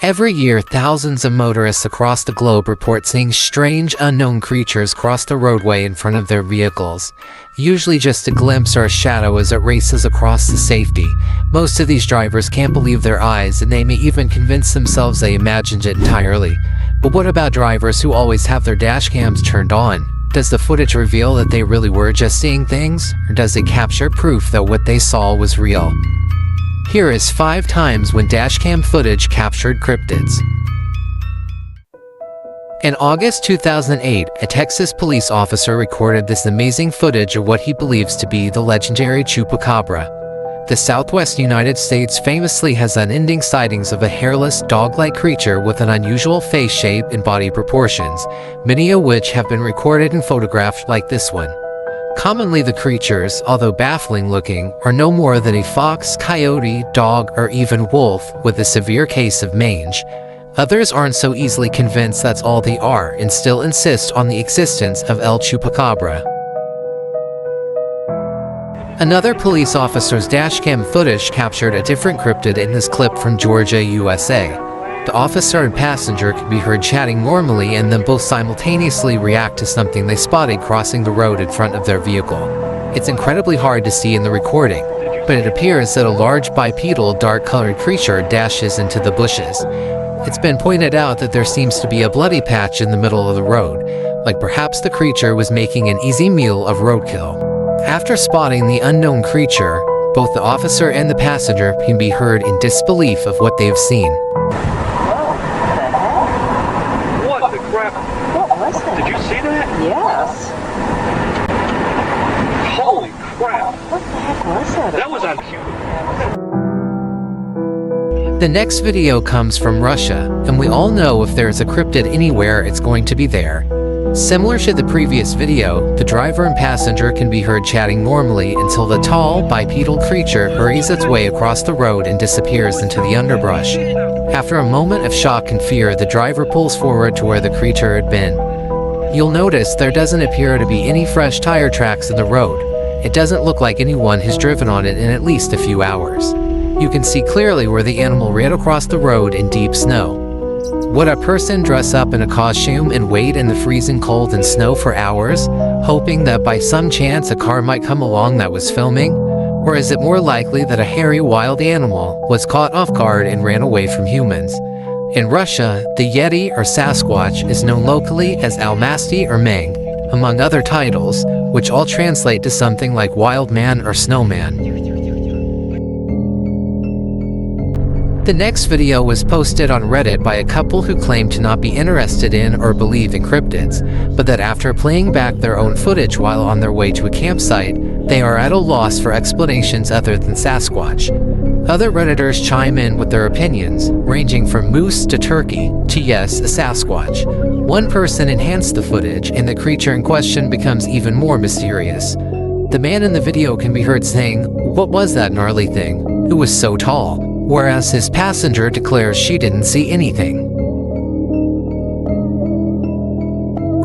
Every year, thousands of motorists across the globe report seeing strange, unknown creatures cross the roadway in front of their vehicles. Usually just a glimpse or a shadow as it races across the safety. Most of these drivers can't believe their eyes, and they may even convince themselves they imagined it entirely. But what about drivers who always have their dash cams turned on? Does the footage reveal that they really were just seeing things, or does it capture proof that what they saw was real? Here is 5 times when dashcam footage captured cryptids. In August 2008, a Texas police officer recorded this amazing footage of what he believes to be the legendary Chupacabra. The Southwest United States famously has unending sightings of a hairless, dog-like creature with an unusual face shape and body proportions, many of which have been recorded and photographed like this one. Commonly, the creatures, although baffling-looking, are no more than a fox, coyote, dog, or even wolf with a severe case of mange. Others aren't so easily convinced that's all they are and still insist on the existence of El Chupacabra. Another police officer's dashcam footage captured a different cryptid in this clip from Georgia, USA. The officer and passenger could be heard chatting normally and then both simultaneously react to something they spotted crossing the road in front of their vehicle. It's incredibly hard to see in the recording, but it appears that a large bipedal dark-colored creature dashes into the bushes. It's been pointed out that there seems to be a bloody patch in the middle of the road, like perhaps the creature was making an easy meal of roadkill. After spotting the unknown creature, both the officer and the passenger can be heard in disbelief of what they've seen. What the crap? What was that? Did you see that? Yes. Holy crap! What the heck was that? That was on cue. The next video comes from Russia, and we all know if there's a cryptid anywhere, it's going to be there. Similar to the previous video, the driver and passenger can be heard chatting normally until the tall, bipedal creature hurries its way across the road and disappears into the underbrush. After a moment of shock and fear, the driver pulls forward to where the creature had been. You'll notice there doesn't appear to be any fresh tire tracks in the road. It doesn't look like anyone has driven on it in at least a few hours. You can see clearly where the animal ran across the road in deep snow. Would a person dress up in a costume and wait in the freezing cold and snow for hours, hoping that by some chance a car might come along that was filming? Or is it more likely that a hairy wild animal was caught off guard and ran away from humans? In Russia, the Yeti or Sasquatch is known locally as Almasty or Mang, among other titles, which all translate to something like wild man or snowman. The next video was posted on Reddit by a couple who claimed to not be interested in or believe in cryptids, but that after playing back their own footage while on their way to a campsite, they are at a loss for explanations other than Sasquatch. Other Redditors chime in with their opinions, ranging from moose to turkey to yes, a Sasquatch. One person enhanced the footage, and the creature in question becomes even more mysterious. The man in the video can be heard saying, "What was that gnarly thing? It was so tall," whereas his passenger declares she didn't see anything.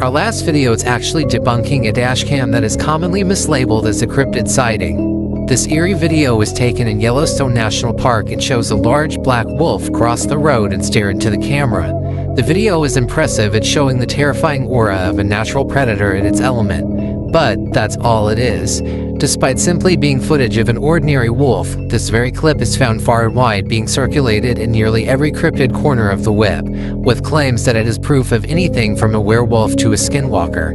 Our last video is actually debunking a dashcam that is commonly mislabeled as a cryptid sighting. This eerie video was taken in Yellowstone National Park and shows a large black wolf cross the road and stare into the camera. The video is impressive at showing the terrifying aura of a natural predator in its element, but that's all it is. Despite simply being footage of an ordinary wolf, this very clip is found far and wide, being circulated in nearly every cryptid corner of the web, with claims that it is proof of anything from a werewolf to a skinwalker.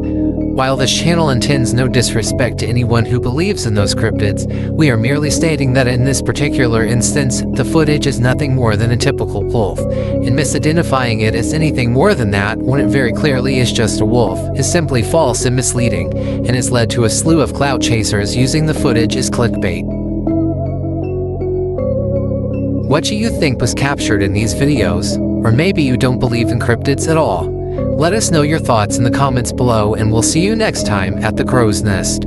While this channel intends no disrespect to anyone who believes in those cryptids, we are merely stating that in this particular instance, the footage is nothing more than a typical wolf, and misidentifying it as anything more than that, when it very clearly is just a wolf, is simply false and misleading, and has led to a slew of clout chasers using the footage as clickbait. What do you think was captured in these videos? Or maybe you don't believe in cryptids at all? Let us know your thoughts in the comments below, and we'll see you next time at the Crow's Nest.